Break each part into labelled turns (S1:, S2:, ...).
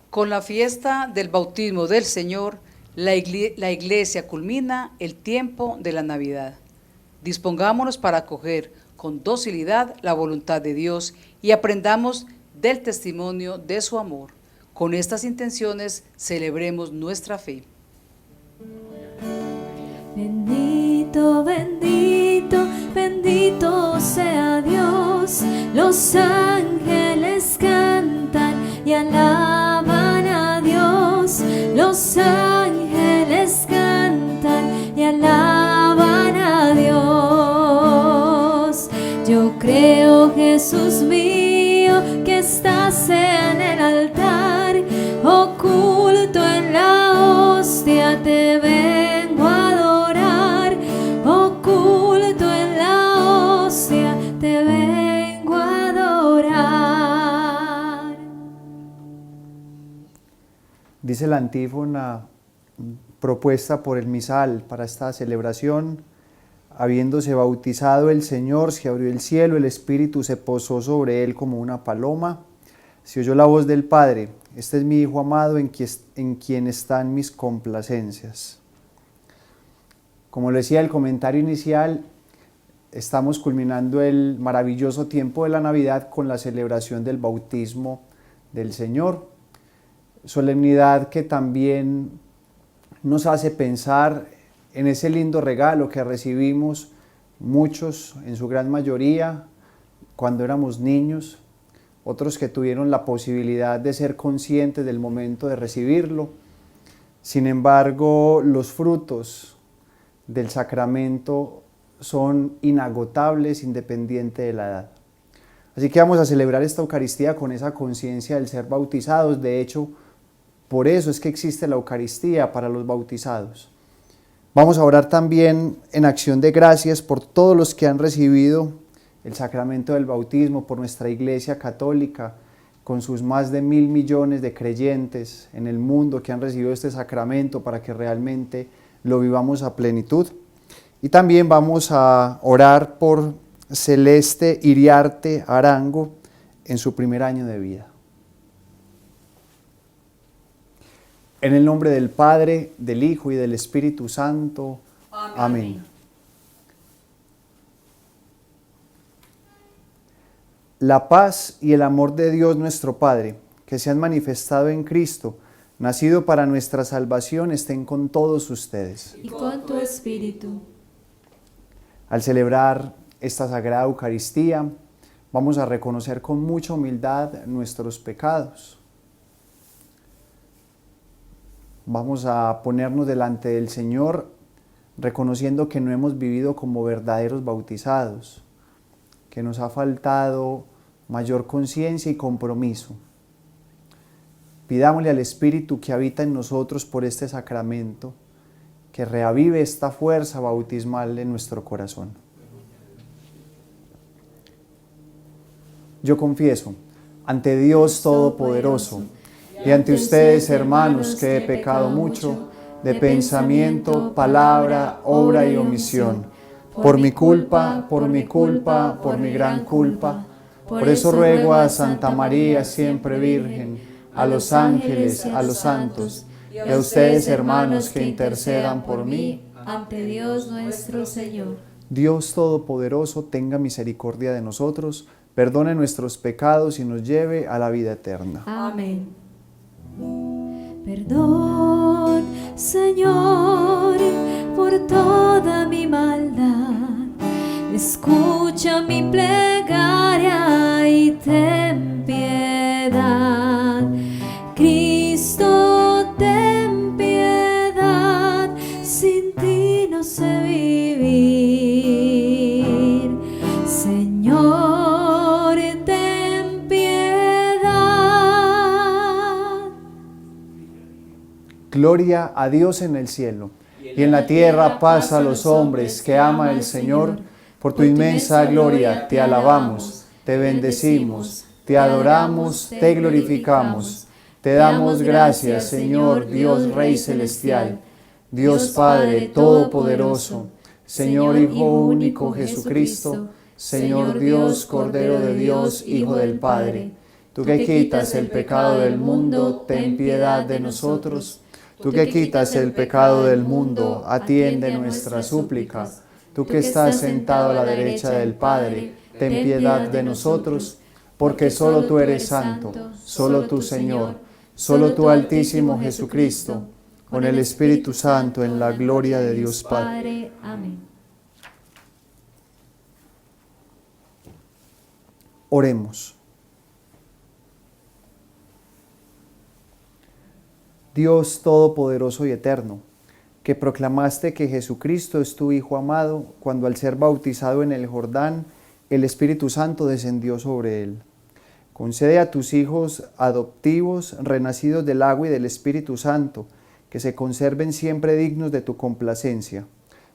S1: Con la fiesta del bautismo del Señor, la Iglesia culmina el tiempo de la Navidad. Dispongámonos para acoger con docilidad la voluntad de Dios y aprendamos del testimonio de su amor. Con estas intenciones celebremos nuestra fe.
S2: Bendito, bendito, bendito sea Dios. Los ángeles cantan y alaban a Dios. Los ángeles cantan y alaban a Dios. Yo creo, Jesús mío, que estás en el altar, oculto en la hostia, te vengo a adorar. Oculto en la hostia, te vengo a adorar.
S3: Dice la antífona propuesta por el misal para esta celebración: habiéndose bautizado el Señor, se abrió el cielo, el Espíritu se posó sobre él como una paloma. Se oyó la voz del Padre: este es mi Hijo amado, en quien están mis complacencias. Como lo decía el comentario inicial, estamos culminando el maravilloso tiempo de la Navidad con la celebración del bautismo del Señor. Solemnidad que también nos hace pensar en ese lindo regalo que recibimos muchos, en su gran mayoría, cuando éramos niños, otros que tuvieron la posibilidad de ser conscientes del momento de recibirlo. Sin embargo, los frutos del sacramento son inagotables, independiente de la edad. Así que vamos a celebrar esta Eucaristía con esa conciencia del ser bautizados. De hecho, por eso es que existe la Eucaristía para los bautizados. Vamos a orar también en acción de gracias por todos los que han recibido el sacramento del bautismo, por nuestra Iglesia Católica, con sus más de 1.000 millones de creyentes en el mundo que han recibido este sacramento para que realmente lo vivamos a plenitud. Y también vamos a orar por Celeste Iriarte Arango en su primer año de vida. En el nombre del Padre, del Hijo y del Espíritu Santo. Amén. La paz y el amor de Dios nuestro Padre, que se han manifestado en Cristo, nacido para nuestra salvación, estén con todos ustedes.
S2: Y con tu espíritu.
S3: Al celebrar esta Sagrada Eucaristía, vamos a reconocer con mucha humildad nuestros pecados. Vamos a ponernos delante del Señor reconociendo que no hemos vivido como verdaderos bautizados, que nos ha faltado mayor conciencia y compromiso. Pidámosle al Espíritu que habita en nosotros por este sacramento, que reavive esta fuerza bautismal en nuestro corazón. Yo confieso ante Dios Todopoderoso y ante ustedes, hermanos, que he pecado mucho de pensamiento, palabra, obra y omisión, por mi culpa, por mi gran culpa. Por eso ruego a Santa María, siempre Virgen, a los ángeles, a los santos, y a ustedes, hermanos, que intercedan por mí
S2: ante Dios nuestro Señor.
S3: Dios Todopoderoso tenga misericordia de nosotros, perdone nuestros pecados y nos lleve a la vida eterna.
S2: Amén. Perdón, Señor, por toda mi maldad. Escucha mi plegaria y ten piedad. Cristo, ten piedad. Sin ti no sé vivir. Señor, ten piedad.
S3: Gloria a Dios en el cielo, y en la tierra paz a los hombres que ama el Señor. Por tu inmensa gloria te alabamos, te bendecimos, te adoramos, te glorificamos. Te damos gracias, Señor Dios Rey Celestial, Dios Padre Todopoderoso, Señor Hijo único Jesucristo, Señor Dios, Cordero de Dios, Hijo del Padre, Tú que quitas el pecado del mundo, ten piedad de nosotros. Tú que quitas el pecado del mundo, atiende nuestra súplica. Tú que estás sentado a la derecha del Padre, ten piedad de nosotros, porque solo tú eres santo, solo tú, Señor, solo tú, Altísimo Jesucristo, con el Espíritu Santo, en la gloria de Dios Padre.
S2: Amén.
S3: Oremos. Dios Todopoderoso y Eterno, que proclamaste que Jesucristo es tu Hijo amado, cuando al ser bautizado en el Jordán, el Espíritu Santo descendió sobre él. Concede a tus hijos adoptivos, renacidos del agua y del Espíritu Santo, que se conserven siempre dignos de tu complacencia.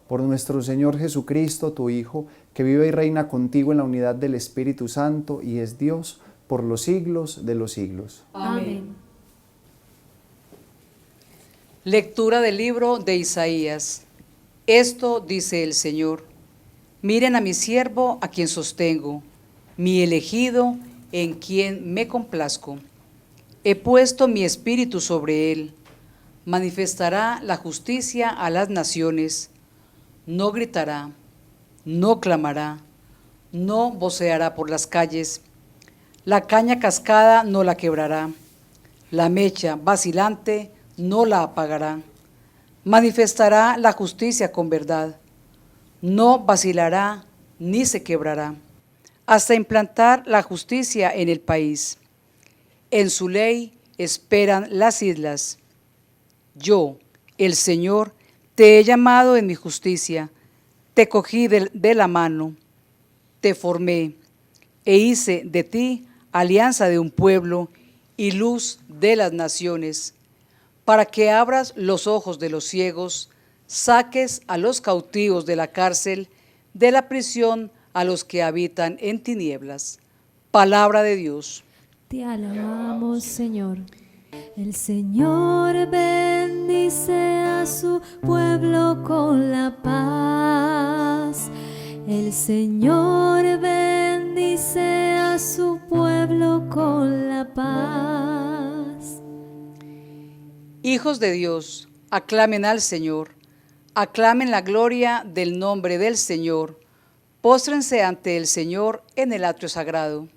S3: Por nuestro Señor Jesucristo, tu Hijo, que vive y reina contigo en la unidad del Espíritu Santo y es Dios por los siglos de los siglos.
S2: Amén.
S1: Lectura del libro de Isaías. Esto dice el Señor: miren a mi siervo, a quien sostengo, mi elegido, en quien me complazco. He puesto mi espíritu sobre él. Manifestará la justicia a las naciones. No gritará, no clamará, no voceará por las calles. La caña cascada no la quebrará. La mecha vacilante no la apagará. Manifestará la justicia con verdad. No vacilará ni se quebrará, hasta implantar la justicia en el país. En su ley esperan las islas. Yo, el Señor, te he llamado en mi justicia, te cogí de la mano, te formé e hice de ti alianza de un pueblo y luz de las naciones, para que abras los ojos de los ciegos, saques a los cautivos de la cárcel, de la prisión a los que habitan en tinieblas. Palabra de Dios.
S2: Te alabamos, Señor. El Señor bendice a su pueblo con la paz. El Señor bendice a su pueblo con la paz.
S1: Hijos de Dios, aclamen al Señor, aclamen la gloria del nombre del Señor, póstrense ante el Señor en el atrio sagrado.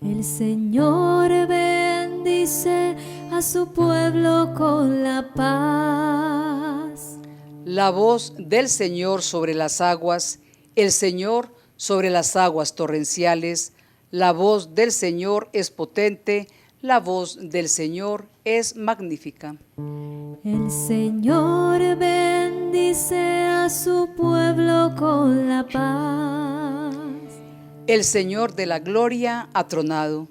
S2: El Señor bendice a su pueblo con la paz.
S1: La voz del Señor sobre las aguas, el Señor sobre las aguas torrenciales, la voz del Señor es potente, la voz del Señor es magnífica.
S2: El Señor bendice a su pueblo con la paz.
S1: El Señor de la gloria ha tronado,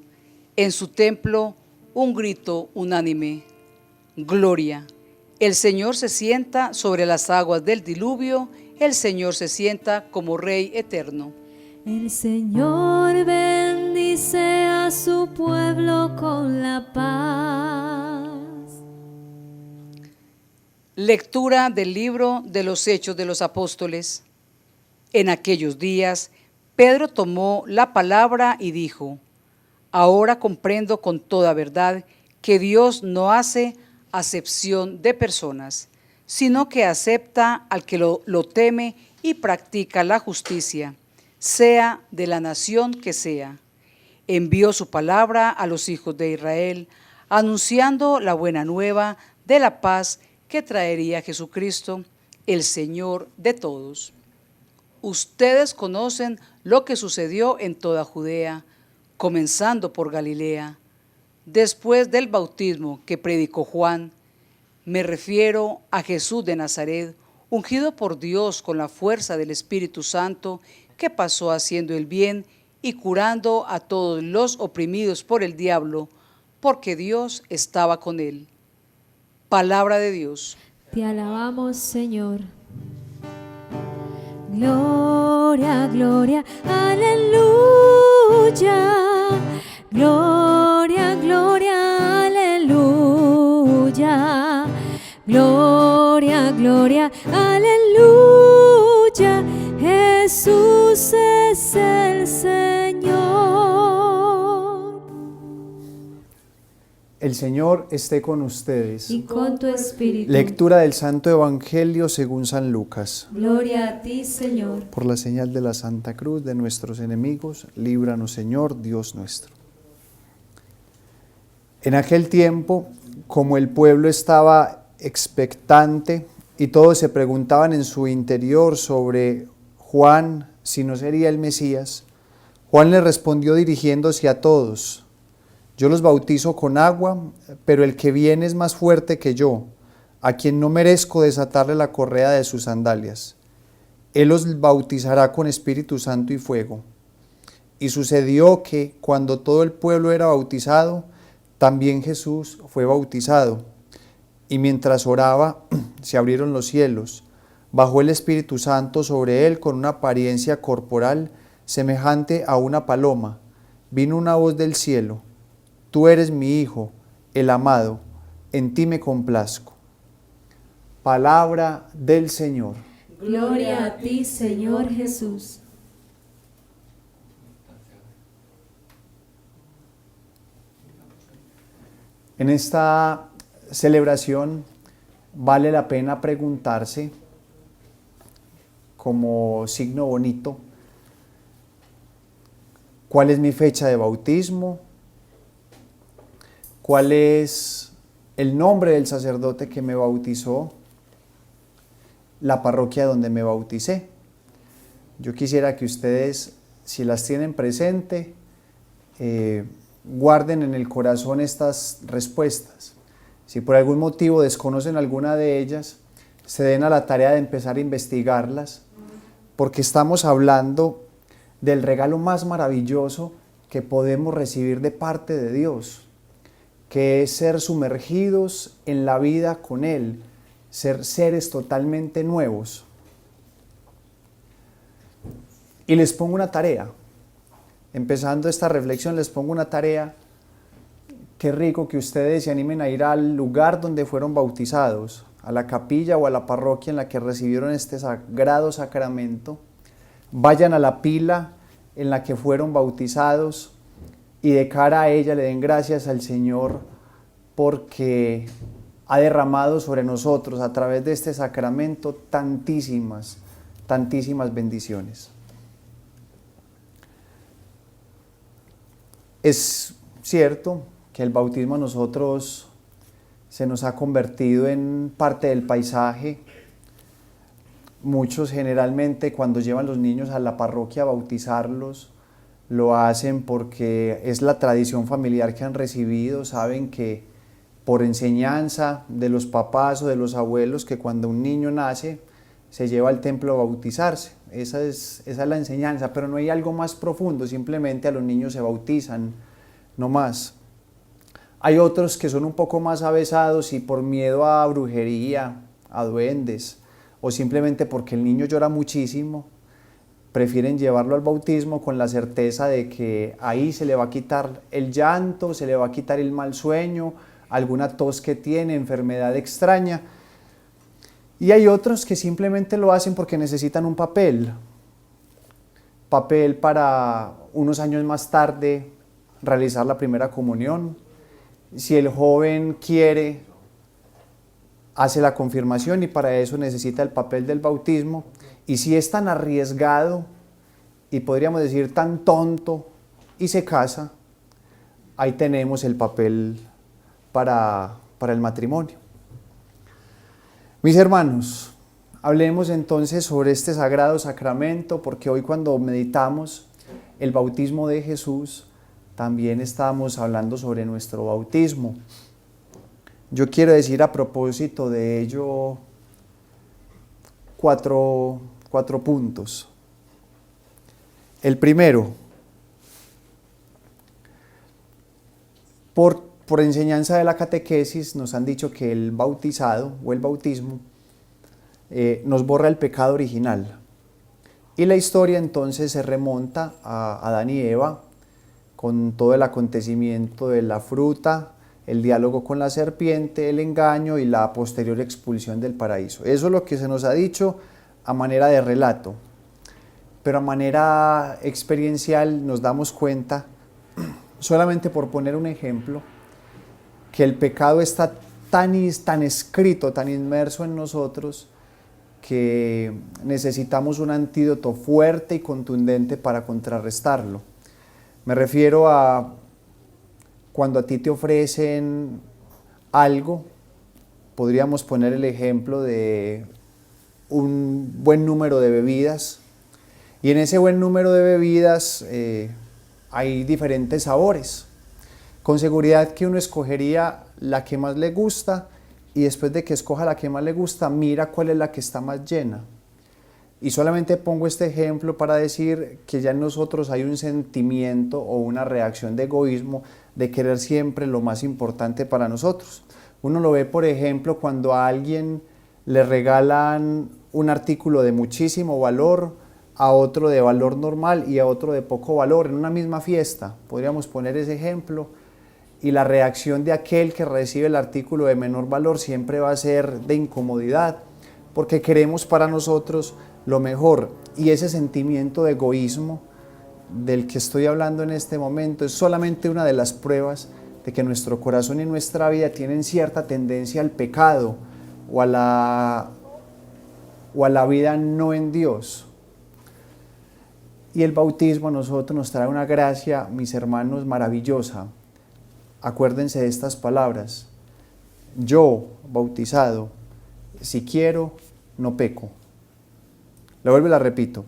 S1: en su templo un grito unánime: gloria. El Señor se sienta sobre las aguas del diluvio, el Señor se sienta como Rey eterno.
S2: El Señor bendice a su pueblo con la paz.
S1: Lectura del libro de los Hechos de los Apóstoles. En aquellos días, Pedro tomó la palabra y dijo: ahora comprendo con toda verdad que Dios no hace acepción de personas, sino que acepta al que lo teme y practica la justicia, sea de la nación que sea. Envió su palabra a los hijos de Israel, anunciando la buena nueva de la paz que traería Jesucristo, el Señor de todos. Ustedes conocen lo que sucedió en toda Judea, comenzando por Galilea, después del bautismo que predicó Juan. Me refiero a Jesús de Nazaret, ungido por Dios con la fuerza del Espíritu Santo, que pasó haciendo el bien y curando a todos los oprimidos por el diablo, porque Dios estaba con él. Palabra de Dios.
S2: Te alabamos, Señor. Gloria, gloria, aleluya. Gloria, gloria, aleluya. Gloria, gloria, aleluya. Jesús es el Señor.
S3: El Señor esté con ustedes.
S2: y con tu espíritu.
S3: Lectura del Santo Evangelio según San Lucas.
S2: Gloria a ti, Señor.
S3: Por la señal de la Santa Cruz de nuestros enemigos, líbranos, Señor, Dios nuestro. En aquel tiempo, como el pueblo estaba expectante y todos se preguntaban en su interior sobre Juan, si no sería el Mesías, Juan le respondió dirigiéndose a todos: yo los bautizo con agua, pero el que viene es más fuerte que yo, a quien no merezco desatarle la correa de sus sandalias. Él los bautizará con Espíritu Santo y fuego. Y sucedió que, cuando todo el pueblo era bautizado, también Jesús fue bautizado. Y mientras oraba, se abrieron los cielos. Bajó el Espíritu Santo sobre él con una apariencia corporal semejante a una paloma. Vino una voz del cielo: tú eres mi Hijo, el amado, en ti me complazco. Palabra del Señor.
S2: Gloria a ti, Señor Jesús.
S3: En esta celebración vale la pena preguntarse, como signo bonito, ¿cuál es mi fecha de bautismo? ¿Cuál es el nombre del sacerdote que me bautizó? La parroquia donde me bauticé. Yo quisiera que ustedes, si las tienen presente, guarden en el corazón estas respuestas. Si por algún motivo desconocen alguna de ellas, se den a la tarea de empezar a investigarlas, porque estamos hablando del regalo más maravilloso que podemos recibir de parte de Dios, que es ser sumergidos en la vida con Él, ser seres totalmente nuevos. Y les pongo una tarea. Empezando esta reflexión, les pongo una tarea. Qué rico que ustedes se animen a ir al lugar donde fueron bautizados, a la capilla o a la parroquia en la que recibieron este sagrado sacramento. Vayan a la pila en la que fueron bautizados y de cara a ella le den gracias al Señor porque ha derramado sobre nosotros a través de este sacramento tantísimas bendiciones. Es cierto que el bautismo a nosotros se nos ha convertido en parte del paisaje. Muchos generalmente cuando llevan los niños a la parroquia a bautizarlos, lo hacen porque es la tradición familiar que han recibido. Saben que por enseñanza de los papás o de los abuelos, que cuando un niño nace se lleva al templo a bautizarse. Esa es la enseñanza, pero no hay algo más profundo, simplemente a los niños se bautizan, no más. Hay otros que son un poco más avesados y por miedo a brujería, a duendes, o simplemente porque el niño llora muchísimo, prefieren llevarlo al bautismo con la certeza de que ahí se le va a quitar el llanto, se le va a quitar el mal sueño, alguna tos que tiene, enfermedad extraña. Y hay otros que simplemente lo hacen porque necesitan un papel para unos años más tarde realizar la primera comunión. Si el joven quiere, hace la confirmación y para eso necesita el papel del bautismo. Y si es tan arriesgado y podríamos decir tan tonto y se casa, ahí tenemos el papel para el matrimonio. Mis hermanos, hablemos entonces sobre este sagrado sacramento, porque hoy cuando meditamos el bautismo de Jesús, también estamos hablando sobre nuestro bautismo. Yo quiero decir a propósito de ello cuatro puntos. El primero, por enseñanza de la catequesis nos han dicho que el bautizado o el bautismo nos borra el pecado original. Y la historia entonces se remonta a Adán y Eva, con todo el acontecimiento de la fruta, el diálogo con la serpiente, el engaño y la posterior expulsión del paraíso. Eso es lo que se nos ha dicho a manera de relato, pero a manera experiencial nos damos cuenta, solamente por poner un ejemplo, que el pecado está tan escrito, tan inmerso en nosotros, que necesitamos un antídoto fuerte y contundente para contrarrestarlo. Me refiero a cuando a ti te ofrecen algo, podríamos poner el ejemplo de un buen número de bebidas, y en ese buen número de bebidas hay diferentes sabores. Con seguridad que uno escogería la que más le gusta, y después de que escoja la que más le gusta, mira cuál es la que está más llena. Y solamente pongo este ejemplo para decir que ya en nosotros hay un sentimiento o una reacción de egoísmo de querer siempre lo más importante para nosotros. Uno lo ve, por ejemplo, cuando a alguien le regalan un artículo de muchísimo valor, a otro de valor normal y a otro de poco valor en una misma fiesta. Podríamos poner ese ejemplo, y la reacción de aquel que recibe el artículo de menor valor siempre va a ser de incomodidad, porque queremos para nosotros lo mejor. Y ese sentimiento de egoísmo del que estoy hablando en este momento es solamente una de las pruebas de que nuestro corazón y nuestra vida tienen cierta tendencia al pecado o a la vida no en Dios. Y el bautismo a nosotros nos trae una gracia, mis hermanos, maravillosa. Acuérdense de estas palabras: yo, bautizado, si quiero, no peco. La repito: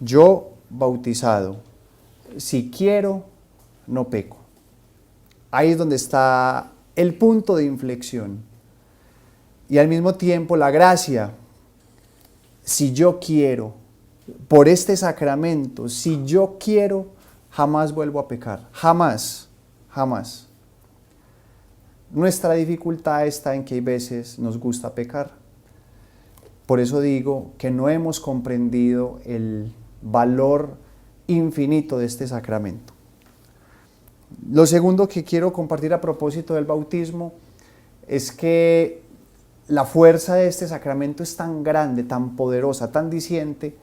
S3: yo, bautizado, si quiero, no peco. Ahí es donde está el punto de inflexión. Y al mismo tiempo la gracia: si yo quiero, por este sacramento, si yo quiero, jamás vuelvo a pecar. Jamás, jamás. Nuestra dificultad está en que hay veces nos gusta pecar. Por eso digo que no hemos comprendido el valor infinito de este sacramento. Lo segundo que quiero compartir a propósito del bautismo es que la fuerza de este sacramento es tan grande, tan poderosa, tan diciente,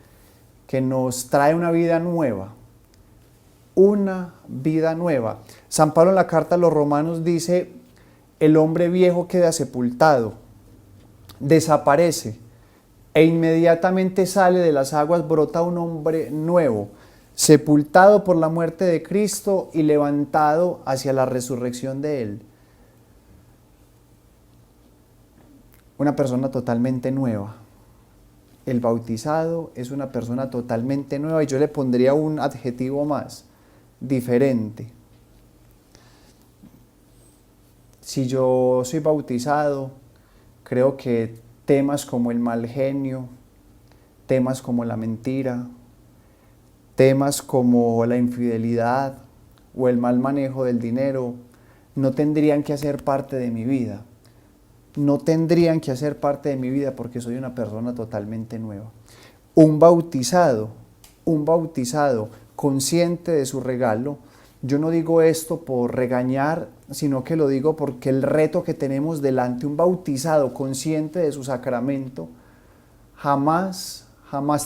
S3: que nos trae una vida nueva. Una vida nueva. San Pablo en la carta a los Romanos dice: el hombre viejo queda sepultado, desaparece, e inmediatamente sale de las aguas, brota un hombre nuevo, sepultado por la muerte de Cristo y levantado hacia la resurrección de Él. Una persona totalmente nueva. El bautizado es una persona totalmente nueva, y yo le pondría un adjetivo más: diferente. Si yo soy bautizado, creo que temas como el mal genio, temas como la mentira, temas como la infidelidad o el mal manejo del dinero no tendrían que hacer parte de mi vida. No tendrían que hacer parte de mi vida porque soy una persona totalmente nueva. Un bautizado consciente de su regalo. Yo no digo esto por regañar, sino que lo digo porque el reto que tenemos delante, un bautizado consciente de su sacramento, jamás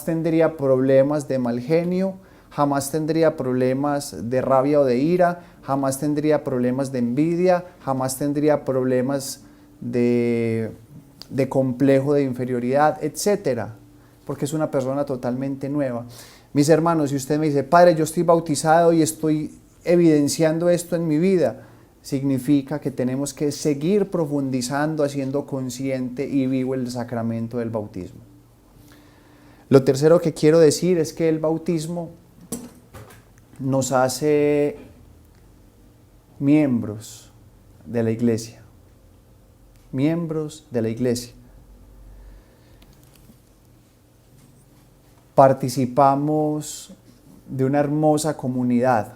S3: tendría problemas de mal genio, jamás tendría problemas de rabia o de ira, jamás tendría problemas de envidia, jamás tendría problemas de complejo de inferioridad, etcétera, porque es una persona totalmente nueva. Mis hermanos, si usted me dice: padre, yo estoy bautizado y estoy evidenciando esto en mi vida, significa que tenemos que seguir profundizando, haciendo consciente y vivo el sacramento del bautismo. Lo tercero que quiero decir es que el bautismo nos hace miembros de la iglesia. Miembros de la iglesia. Participamos de una hermosa comunidad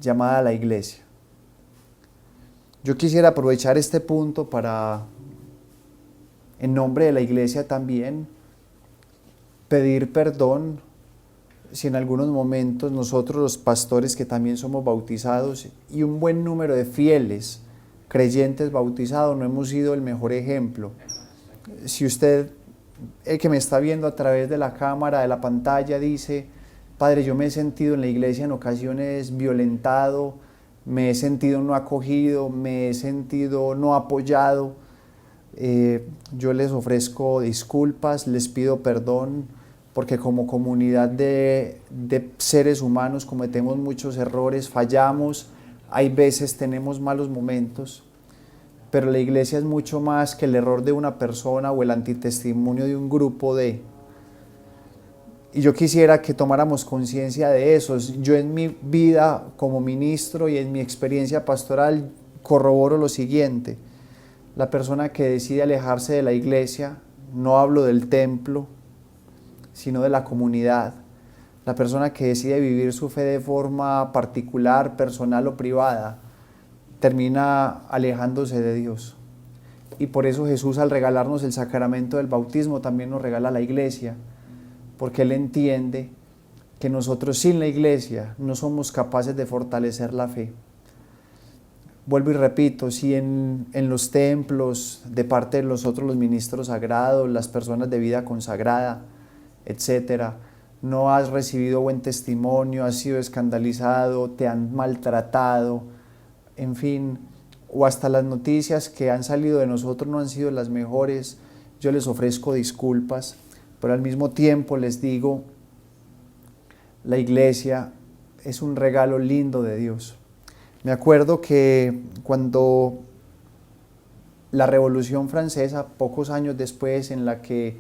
S3: llamada la iglesia. Yo quisiera aprovechar este punto para, en nombre de la iglesia también, pedir perdón si en algunos momentos nosotros, los pastores que también somos bautizados, y un buen número de fieles creyentes bautizados, no hemos sido el mejor ejemplo. Si usted, el que me está viendo a través de la cámara, de la pantalla, dice: padre, yo me he sentido en la iglesia en ocasiones violentado, me he sentido no acogido, me he sentido no apoyado. Yo les ofrezco disculpas, les pido perdón, porque como comunidad de seres humanos cometemos muchos errores, fallamos, hay veces tenemos malos momentos, pero la iglesia es mucho más que el error de una persona o el antitestimonio de un grupo de... Y yo quisiera que tomáramos conciencia de eso. Yo en mi vida como ministro y en mi experiencia pastoral corroboro lo siguiente: la persona que decide alejarse de la iglesia, no hablo del templo, sino de la comunidad, la persona que decide vivir su fe de forma particular, personal o privada, termina alejándose de Dios. Y por eso Jesús, al regalarnos el sacramento del bautismo, también nos regala la iglesia, porque Él entiende que nosotros sin la iglesia no somos capaces de fortalecer la fe. Vuelvo y repito, si en los templos, de parte de nosotros los ministros sagrados, las personas de vida consagrada, etcétera, no has recibido buen testimonio, has sido escandalizado, te han maltratado, en fin, o hasta las noticias que han salido de nosotros no han sido las mejores, yo les ofrezco disculpas, pero al mismo tiempo les digo, la iglesia es un regalo lindo de Dios. Me acuerdo que cuando la Revolución Francesa, pocos años después, en la que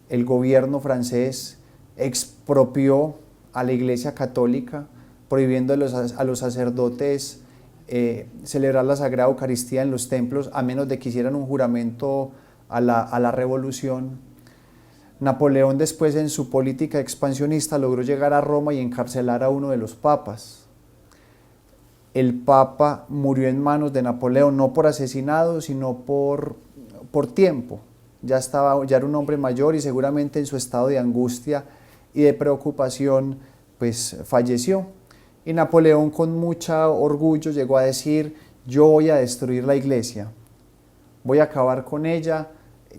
S3: el gobierno francés expropió a la Iglesia Católica, prohibiendo a los sacerdotes celebrar la Sagrada Eucaristía en los templos, a menos de que hicieran un juramento a la revolución. Napoleón después, en su política expansionista, logró llegar a Roma y encarcelar a uno de los papas. El papa murió en manos de Napoleón, no por asesinado, sino por tiempo. Ya era un hombre mayor y seguramente en su estado de angustia y de preocupación, pues falleció. Y Napoleón, con mucho orgullo, llegó a decir: yo voy a destruir la iglesia, voy a acabar con ella,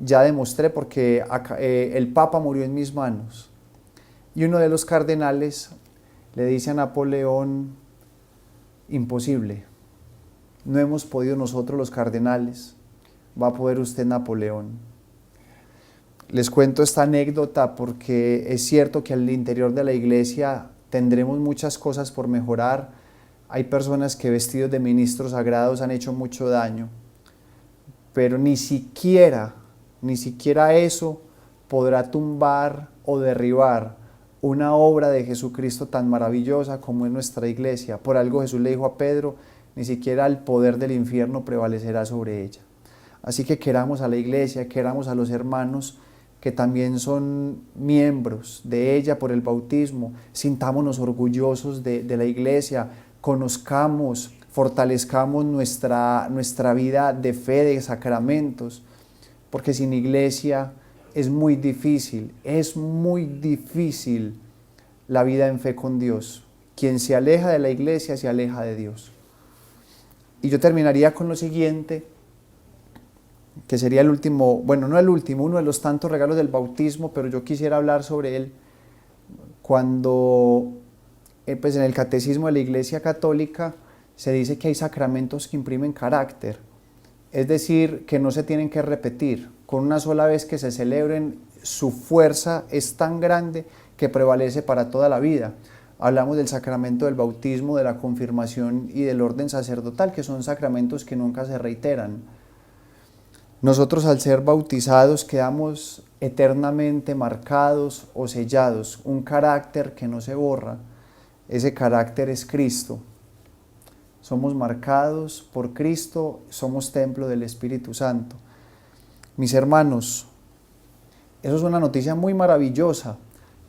S3: ya demostré porque el Papa murió en mis manos. Y uno de los cardenales le dice a Napoleón: imposible, no hemos podido nosotros los cardenales, va a poder usted, Napoleón. Les cuento esta anécdota porque es cierto que al interior de la iglesia tendremos muchas cosas por mejorar. Hay personas que vestidos de ministros sagrados han hecho mucho daño, pero ni siquiera eso podrá tumbar o derribar una obra de Jesucristo tan maravillosa como es nuestra iglesia. Por algo Jesús le dijo a Pedro: ni siquiera el poder del infierno prevalecerá sobre ella. Así que queramos a la iglesia, queramos a los hermanos que también son miembros de ella por el bautismo, sintámonos orgullosos de la iglesia, conozcamos, fortalezcamos nuestra vida de fe, de sacramentos, porque sin iglesia es muy difícil la vida en fe con Dios. Quien se aleja de la iglesia se aleja de Dios. Y yo terminaría con lo siguiente, que sería el último, bueno, no el último, uno de los tantos regalos del bautismo, pero yo quisiera hablar sobre él. Cuando pues en el Catecismo de la Iglesia Católica se dice que hay sacramentos que imprimen carácter, es decir, que no se tienen que repetir. Con una sola vez que se celebren, su fuerza es tan grande que prevalece para toda la vida. Hablamos del sacramento del bautismo, de la confirmación y del orden sacerdotal, que son sacramentos que nunca se reiteran. Nosotros, al ser bautizados, quedamos eternamente marcados o sellados, un carácter que no se borra. Ese carácter es Cristo. Somos marcados por Cristo, somos templo del Espíritu Santo. Mis hermanos, eso es una noticia muy maravillosa,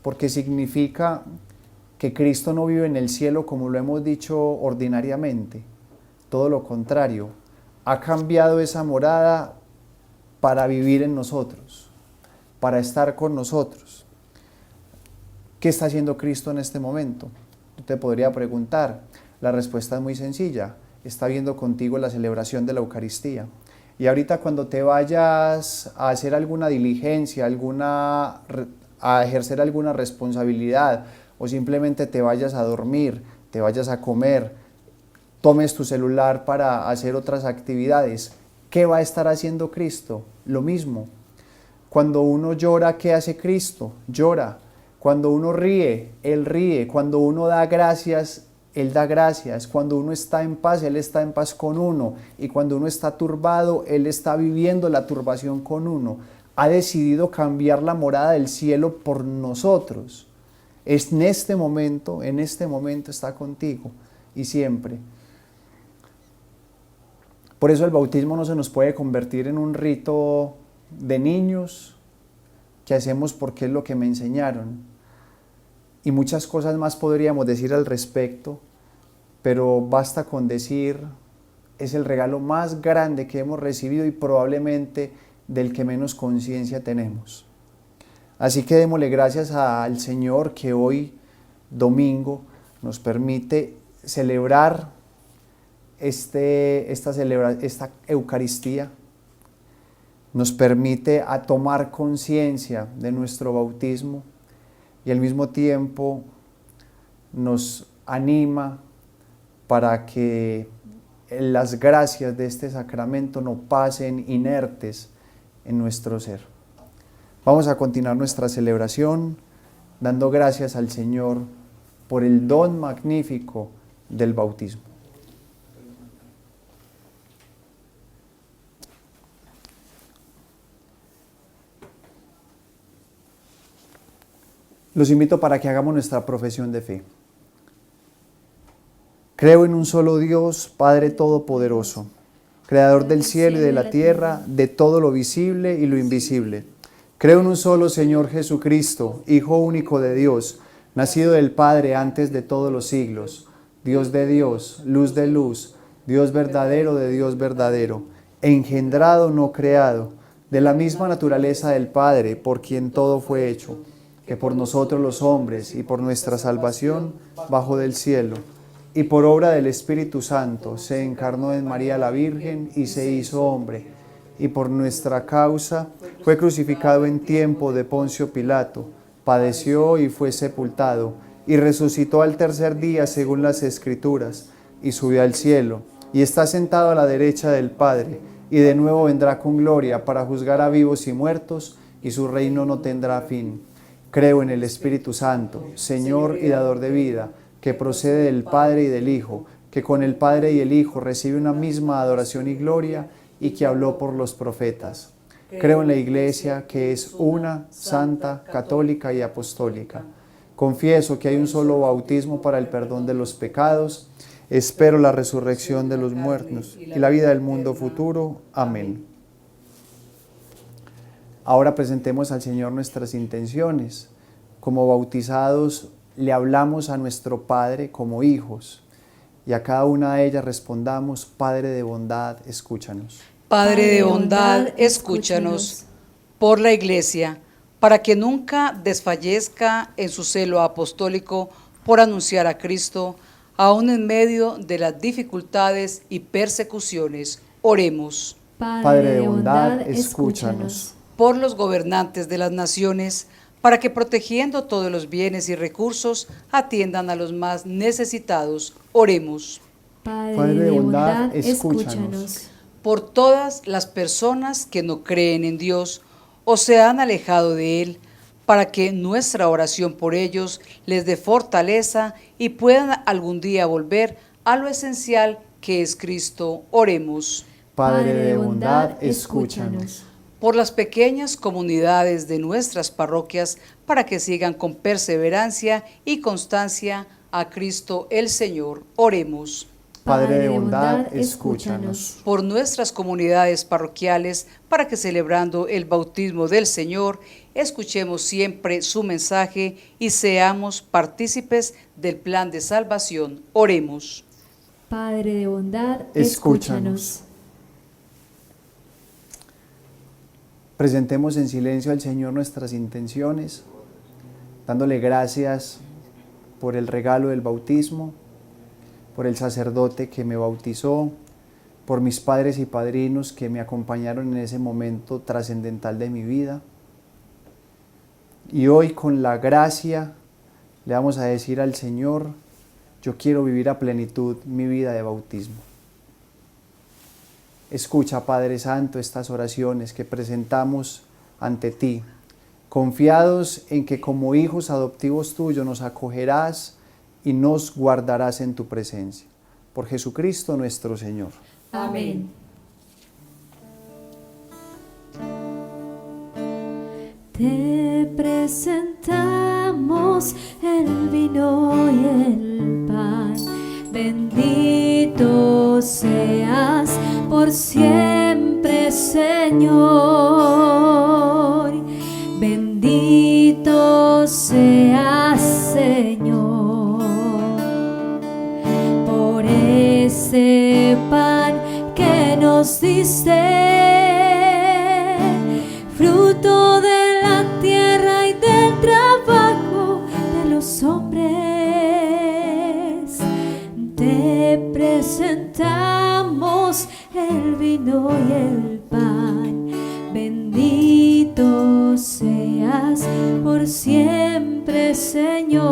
S3: porque significa que Cristo no vive en el cielo como lo hemos dicho ordinariamente. Todo lo contrario, ha cambiado esa morada para vivir en nosotros, para estar con nosotros. ¿Qué está haciendo Cristo en este momento? Te podría preguntar. La respuesta es muy sencilla: está viendo contigo la celebración de la Eucaristía. Y ahorita, cuando te vayas a hacer alguna diligencia, a ejercer alguna responsabilidad, o simplemente te vayas a dormir, te vayas a comer, tomes tu celular para hacer otras actividades. ¿Qué va a estar haciendo Cristo? Lo mismo. Cuando uno llora, ¿qué hace Cristo? Llora. Cuando uno ríe, Él ríe. Cuando uno da gracias, Él da gracias. Cuando uno está en paz, Él está en paz con uno. Y cuando uno está turbado, Él está viviendo la turbación con uno. Ha decidido cambiar la morada del cielo por nosotros. En este momento está contigo y siempre. Por eso el bautismo no se nos puede convertir en un rito de niños que hacemos porque es lo que me enseñaron. Y muchas cosas más podríamos decir al respecto, pero basta con decir, es el regalo más grande que hemos recibido y probablemente del que menos conciencia tenemos. Así que démosle gracias al Señor que hoy, domingo, nos permite celebrar esta Eucaristía, nos permite a tomar conciencia de nuestro bautismo y al mismo tiempo nos anima para que las gracias de este sacramento no pasen inertes en nuestro ser. Vamos a continuar nuestra celebración dando gracias al Señor por el don magnífico del bautismo. Los invito para que hagamos nuestra profesión de fe. Creo en un solo Dios, Padre Todopoderoso, Creador del cielo y de la tierra, de todo lo visible y lo invisible. Creo en un solo Señor Jesucristo, Hijo único de Dios, nacido del Padre antes de todos los siglos, Dios de Dios, luz de luz, Dios verdadero de Dios verdadero, engendrado, no creado, de la misma naturaleza del Padre, por quien todo fue hecho, que por nosotros los hombres y por nuestra salvación bajó del cielo, y por obra del Espíritu Santo se encarnó en María la Virgen y se hizo hombre, y por nuestra causa fue crucificado en tiempo de Poncio Pilato, padeció y fue sepultado, y resucitó al tercer día según las Escrituras, y subió al cielo, y está sentado a la derecha del Padre, y de nuevo vendrá con gloria para juzgar a vivos y muertos, y su reino no tendrá fin. Creo en el Espíritu Santo, Señor y dador de vida, que procede del Padre y del Hijo, que con el Padre y el Hijo recibe una misma adoración y gloria, y que habló por los profetas. Creo en la Iglesia, que es una, santa, católica y apostólica. Confieso que hay un solo bautismo para el perdón de los pecados. Espero la resurrección de los muertos y la vida del mundo futuro. Amén. Ahora presentemos al Señor nuestras intenciones. Como bautizados, le hablamos a nuestro Padre como hijos, y a cada una de ellas respondamos: Padre de bondad, escúchanos.
S1: Padre de bondad, escúchanos. Por la Iglesia, para que nunca desfallezca en su celo apostólico por anunciar a Cristo, aun en medio de las dificultades y persecuciones. Oremos.
S3: Padre de bondad, escúchanos.
S1: Por los gobernantes de las naciones, para que protegiendo todos los bienes y recursos, atiendan a los más necesitados. Oremos.
S2: Padre de bondad, escúchanos.
S1: Por todas las personas que no creen en Dios o se han alejado de Él, para que nuestra oración por ellos les dé fortaleza y puedan algún día volver a lo esencial que es Cristo. Oremos.
S3: Padre de bondad, escúchanos.
S1: Por las pequeñas comunidades de nuestras parroquias, para que sigan con perseverancia y constancia a Cristo el Señor. Oremos.
S3: Padre de bondad, escúchanos.
S1: Por nuestras comunidades parroquiales, para que celebrando el bautismo del Señor, escuchemos siempre su mensaje y seamos partícipes del plan de salvación. Oremos.
S2: Padre de bondad,
S3: Escúchanos. Presentemos en silencio al Señor nuestras intenciones, dándole gracias por el regalo del bautismo, por el sacerdote que me bautizó, por mis padres y padrinos que me acompañaron en ese momento trascendental de mi vida. Y hoy, con la gracia, le vamos a decir al Señor: yo quiero vivir a plenitud mi vida de bautismo. Escucha, Padre Santo, estas oraciones que presentamos ante ti, confiados en que como hijos adoptivos tuyos nos acogerás y nos guardarás en tu presencia. Por Jesucristo nuestro Señor.
S2: Amén. Te presentamos el vino y el pan. Bendito seas por siempre, Señor. Bendito seas, Señor, por ese pan que nos diste, fruto de la tierra y del trabajo de los hombres. Te presentamos el vino y el pan. Bendito seas por siempre, Señor.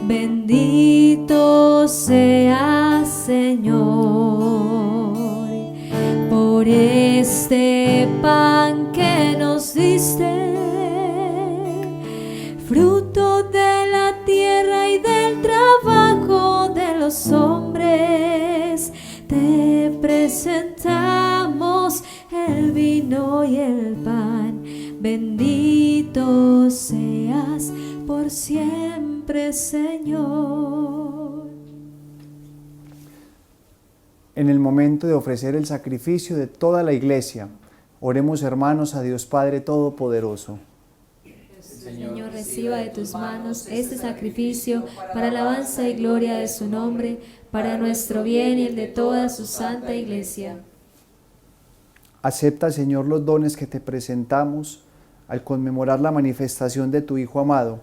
S2: Bendito seas, Señor, por este pan que nos diste, fruto de la tierra y del trabajo de los hombres. Te presentamos el vino y el pan. Bendito seas por siempre, Señor.
S3: En el momento de ofrecer el sacrificio de toda la iglesia, oremos, hermanos, a Dios Padre Todopoderoso.
S2: Señor, reciba de tus manos este sacrificio para alabanza y gloria de su nombre, para nuestro bien y el de toda su santa iglesia.
S3: Acepta, Señor, los dones que te presentamos al conmemorar la manifestación de tu Hijo amado,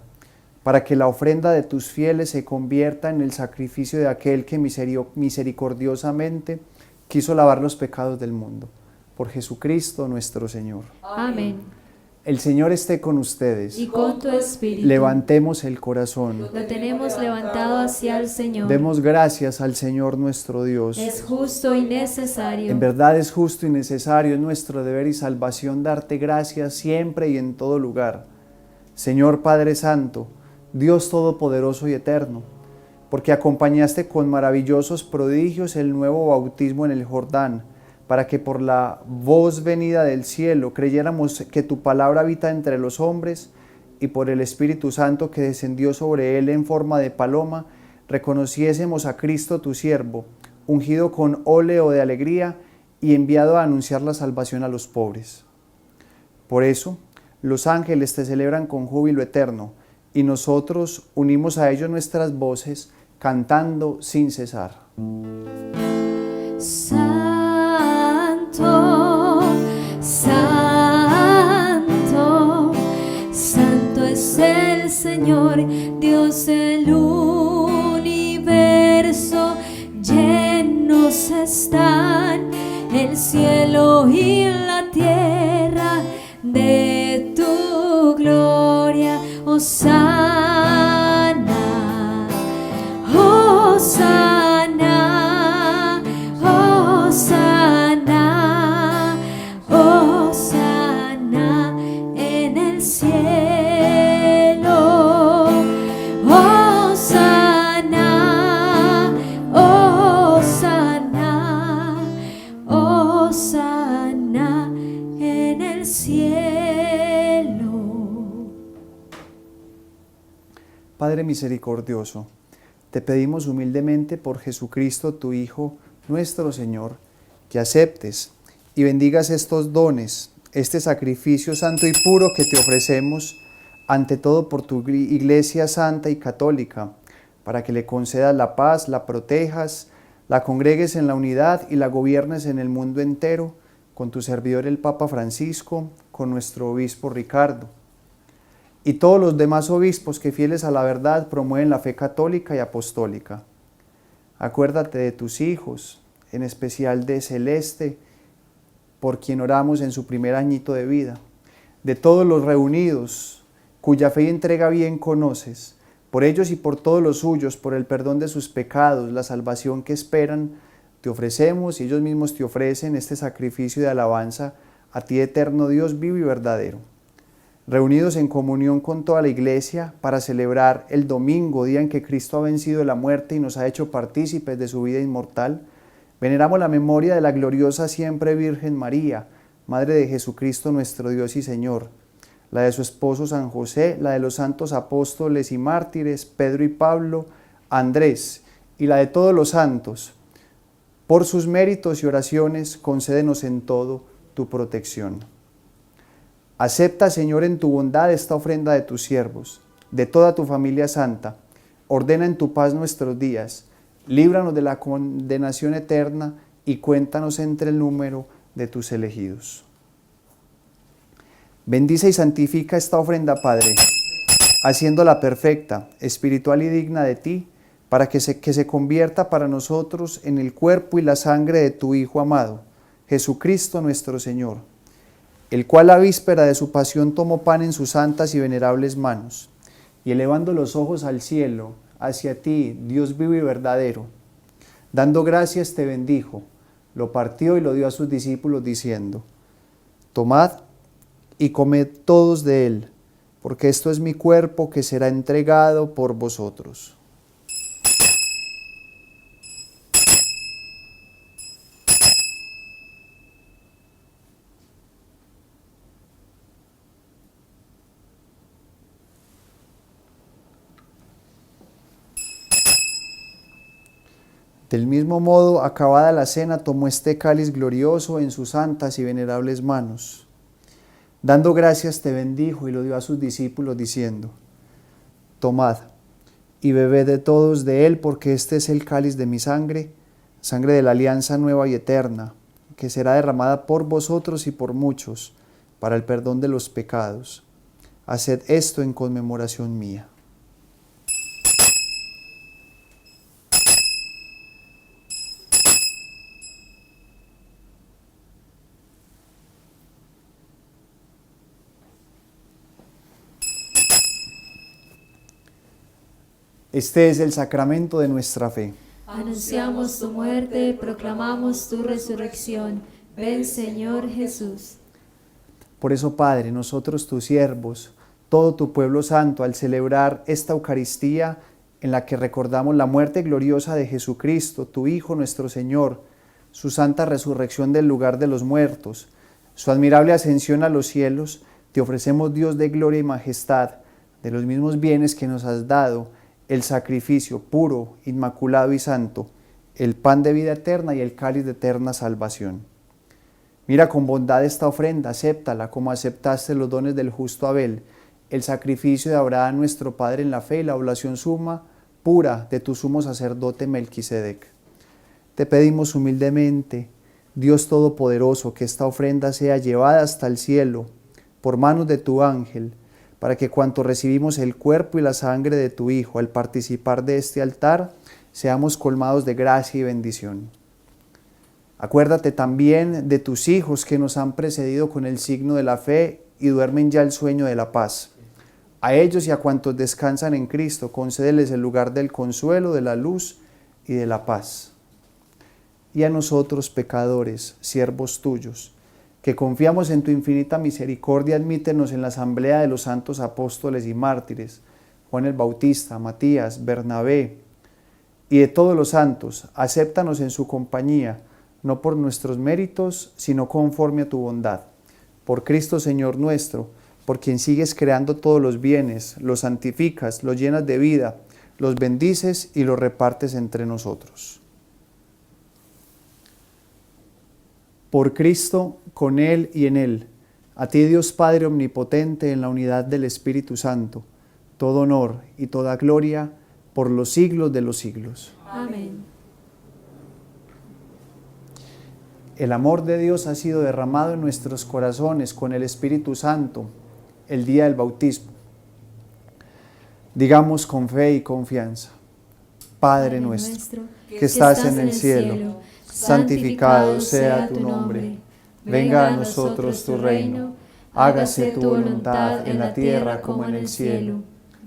S3: para que la ofrenda de tus fieles se convierta en el sacrificio de aquel que misericordiosamente quiso lavar los pecados del mundo. Por Jesucristo nuestro Señor.
S2: Amén.
S3: El Señor esté con ustedes.
S2: Y con tu espíritu.
S3: Levantemos el corazón.
S2: Lo tenemos levantado hacia el Señor.
S3: Demos gracias al Señor nuestro Dios.
S2: Es justo y necesario.
S3: En verdad es justo y necesario, es nuestro deber y salvación darte gracias siempre y en todo lugar. Señor Padre Santo, Dios Todopoderoso y Eterno, porque acompañaste con maravillosos prodigios el nuevo bautismo en el Jordán, para que por la voz venida del cielo creyéramos que tu palabra habita entre los hombres, y por el Espíritu Santo que descendió sobre él en forma de paloma, reconociésemos a Cristo tu siervo, ungido con óleo de alegría y enviado a anunciar la salvación a los pobres. Por eso, los ángeles te celebran con júbilo eterno, y nosotros unimos a ellos nuestras voces, cantando sin cesar.
S2: Santo, santo, santo es el Señor, Dios del universo. Llenos están el cielo y la tierra de tu gloria. Hosana, Hosana, Hosana, Hosana en el cielo. Hosana, Hosana, Hosana en el cielo.
S3: Padre misericordioso, te pedimos humildemente por Jesucristo, tu Hijo, nuestro Señor, que aceptes y bendigas estos dones, este sacrificio santo y puro que te ofrecemos, ante todo por tu Iglesia santa y católica, para que le concedas la paz, la protejas, la congregues en la unidad y la gobiernes en el mundo entero, con tu servidor el Papa Francisco, con nuestro obispo Ricardo, y todos los demás obispos que fieles a la verdad promueven la fe católica y apostólica. Acuérdate de tus hijos, en especial de Celeste, por quien oramos en su primer añito de vida, de todos los reunidos, cuya fe y entrega bien conoces, Por ellos y por todos los suyos, por el perdón de sus pecados, la salvación que esperan, te ofrecemos y ellos mismos te ofrecen este sacrificio de alabanza a ti, eterno Dios vivo y verdadero. Reunidos en comunión con toda la Iglesia para celebrar el domingo, día en que Cristo ha vencido la muerte y nos ha hecho partícipes de su vida inmortal, veneramos la memoria de la gloriosa siempre Virgen María, Madre de Jesucristo nuestro Dios y Señor, la de su esposo San José, la de los santos apóstoles y mártires, Pedro y Pablo, Andrés, y la de todos los santos. Por sus méritos y oraciones, concédenos en todo tu protección. Acepta, Señor, en tu bondad esta ofrenda de tus siervos, de toda tu familia santa. Ordena en tu paz nuestros días. Líbranos de la condenación eterna y cuéntanos entre el número de tus elegidos. Bendice y santifica esta ofrenda, Padre, haciéndola perfecta, espiritual y digna de ti, para que se convierta para nosotros en el cuerpo y la sangre de tu Hijo amado, Jesucristo nuestro Señor, el cual a víspera de su pasión tomó pan en sus santas y venerables manos, y elevando los ojos al cielo, hacia ti, Dios vivo y verdadero, dando gracias te bendijo, lo partió y lo dio a sus discípulos diciendo: tomad y comed todos de él, porque esto es mi cuerpo que será entregado por vosotros. Del mismo modo, acabada la cena, tomó este cáliz glorioso en sus santas y venerables manos. Dando gracias te bendijo y lo dio a sus discípulos diciendo: tomad y bebed de todos de él, porque este es el cáliz de mi sangre, sangre de la alianza nueva y eterna, que será derramada por vosotros y por muchos, para el perdón de los pecados. Haced esto en conmemoración mía. Este es el sacramento de nuestra fe.
S2: Anunciamos tu muerte, proclamamos tu resurrección. Ven, Señor Jesús.
S3: Por eso, Padre, nosotros tus siervos, todo tu pueblo santo, al celebrar esta Eucaristía en la que recordamos la muerte gloriosa de Jesucristo, tu Hijo nuestro Señor, su santa resurrección del lugar de los muertos, su admirable ascensión a los cielos, te ofrecemos, Dios de gloria y majestad, de los mismos bienes que nos has dado, el sacrificio puro, inmaculado y santo, el pan de vida eterna y el cáliz de eterna salvación. Mira con bondad esta ofrenda, acéptala como aceptaste los dones del justo Abel, el sacrificio de Abraham nuestro Padre en la fe y la oblación suma, pura de tu sumo sacerdote Melquisedec. Te pedimos humildemente, Dios Todopoderoso, que esta ofrenda sea llevada hasta el cielo por manos de tu ángel, para que cuanto recibimos el cuerpo y la sangre de tu Hijo al participar de este altar, seamos colmados de gracia y bendición. Acuérdate también de tus hijos que nos han precedido con el signo de la fe y duermen ya el sueño de la paz. A ellos y a cuantos descansan en Cristo, concédeles el lugar del consuelo, de la luz y de la paz. Y a nosotros, pecadores, siervos tuyos, que confiamos en tu infinita misericordia, admítenos en la asamblea de los santos apóstoles y mártires, Juan el Bautista, Matías, Bernabé, y de todos los santos, acéptanos en su compañía, no por nuestros méritos, sino conforme a tu bondad. Por Cristo Señor nuestro, por quien sigues creando todos los bienes, los santificas, los llenas de vida, los bendices y los repartes entre nosotros. Por Cristo, con Él y en Él, a ti Dios Padre Omnipotente, en la unidad del Espíritu Santo, todo honor y toda gloria por los siglos de los siglos.
S2: Amén.
S3: El amor de Dios ha sido derramado en nuestros corazones con el Espíritu Santo el día del bautismo. Digamos con fe y confianza: Padre nuestro, que estás en el cielo, santificado sea tu nombre. Venga a nosotros tu reino. Hágase tu voluntad en la tierra como en el cielo.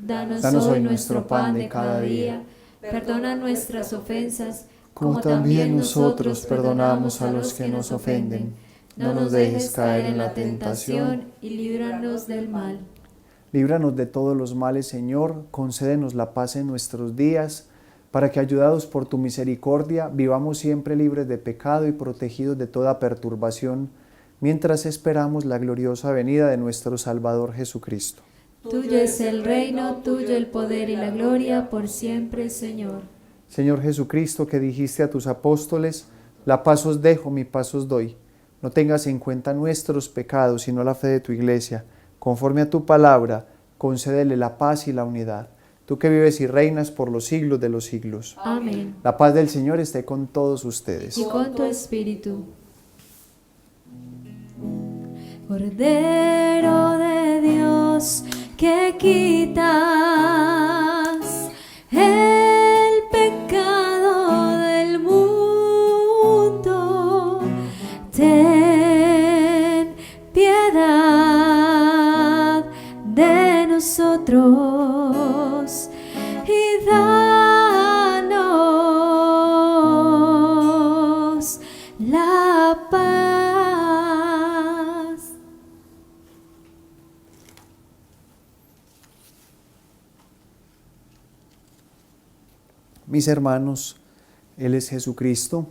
S2: Danos hoy nuestro pan de cada día. Perdona nuestras ofensas, como también nosotros perdonamos a los que nos ofenden. No nos dejes caer en la tentación y líbranos del mal.
S3: Líbranos de todos los males, Señor, concédenos la paz en nuestros días, para que, ayudados por tu misericordia, vivamos siempre libres de pecado y protegidos de toda perturbación, mientras esperamos la gloriosa venida de nuestro Salvador Jesucristo.
S2: Tuyo es el reino, tuyo el poder y la gloria, por siempre, Señor.
S3: Señor Jesucristo, que dijiste a tus apóstoles, la paz os dejo, mi paz os doy. No tengas en cuenta nuestros pecados, sino la fe de tu Iglesia. Conforme a tu palabra, concédele la paz y la unidad. Tú que vives y reinas por los siglos de los siglos.
S2: Amén.
S3: La paz del Señor esté con todos ustedes.
S2: Y con tu espíritu. Cordero de Dios, que quitas el pecado del mundo, ten piedad de nosotros y danos la paz.
S3: Mis hermanos, Él es Jesucristo,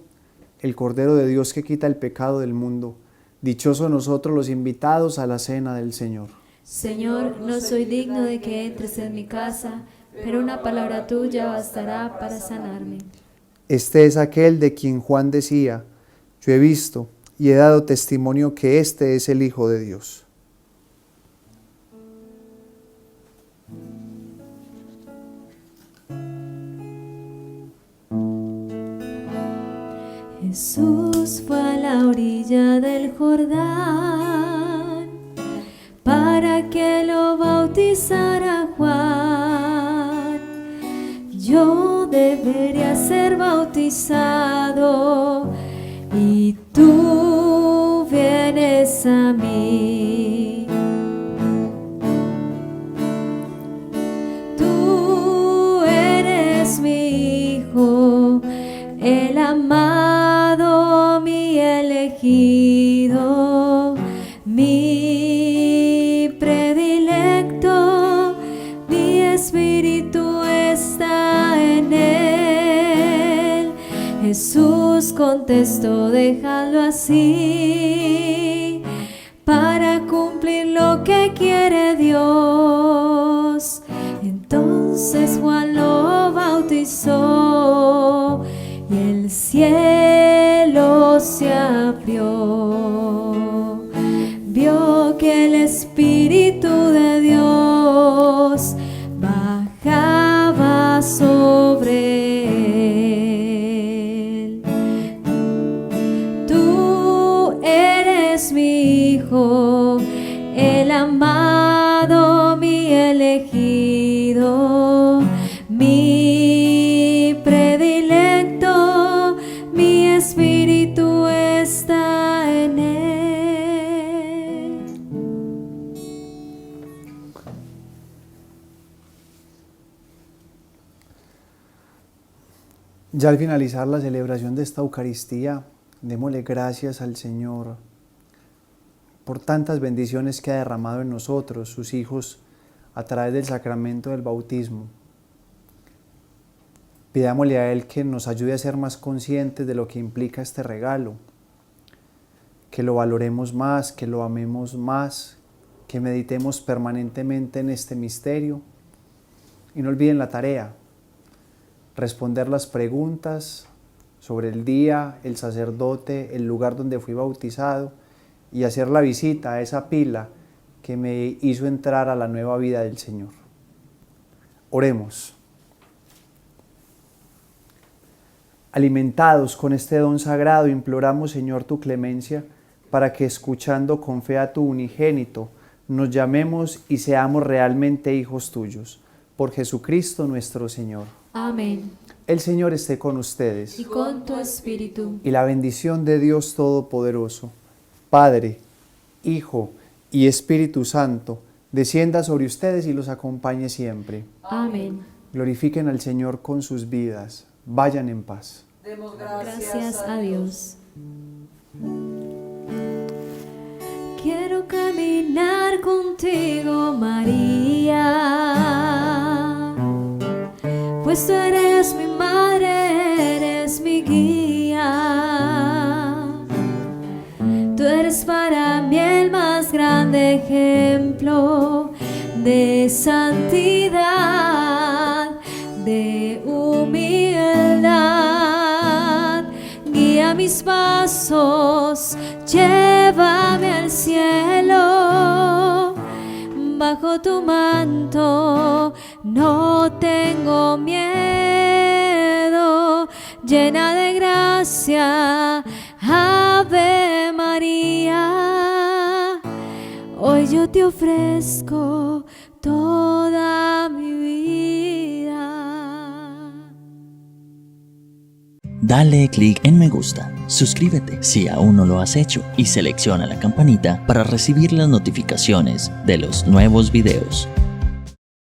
S3: el Cordero de Dios que quita el pecado del mundo. Dichosos nosotros los invitados a la cena del Señor.
S2: Señor, no soy digno de que entres en mi casa, pero una palabra tuya bastará para sanarme.
S3: Este es aquel de quien Juan decía, yo he visto y he dado testimonio que este es el Hijo de Dios.
S2: Jesús fue a la orilla del Jordán para que lo bautizara Juan. Yo debería ser bautizado y tú vienes a mí. Tú eres mi Hijo, el amado, mi elegido, mi predilecto, mi espíritu está en él. Jesús contestó, déjalo así, para cumplir lo que quiere Dios. Entonces Juan lo bautizó y el cielo se abrió. Vio que el Espíritu de Dios bajaba sobre él. Tú eres mi Hijo, el amado, mi elegido, mi predilecto, mi espíritu está en él.
S3: Ya al finalizar la celebración de esta Eucaristía, démosle gracias al Señor por tantas bendiciones que ha derramado en nosotros, sus hijos, a través del sacramento del bautismo. Pidámosle a Él que nos ayude a ser más conscientes de lo que implica este regalo, que lo valoremos más, que lo amemos más, que meditemos permanentemente en este misterio y no olviden la tarea, responder las preguntas sobre el día, el sacerdote, el lugar donde fui bautizado y hacer la visita a esa pila que me hizo entrar a la nueva vida del Señor. Oremos. Alimentados con este don sagrado, imploramos, Señor, tu clemencia, para que, escuchando con fe a tu unigénito, nos llamemos y seamos realmente hijos tuyos. Por Jesucristo nuestro Señor.
S2: Amén.
S3: El Señor esté con ustedes.
S2: Y con tu espíritu.
S3: Y la bendición de Dios Todopoderoso, Padre, Hijo y Espíritu Santo, descienda sobre ustedes y los acompañe siempre.
S2: Amén.
S3: Glorifiquen al Señor con sus vidas. Vayan en paz.
S1: Demos
S2: Gracias a Dios. Quiero caminar contigo, María, pues tú eres mi madre, eres mi guía. Tú eres para mí el más grande ejemplo de santidad, de humildad. Guía mis pasos, llévame al cielo. Bajo tu manto no tengo miedo. Llena de gracia, Ave María. Hoy yo te ofrezco toda mi vida.
S4: Dale clic en me gusta, suscríbete si aún no lo has hecho y selecciona la campanita para recibir las notificaciones de los nuevos videos.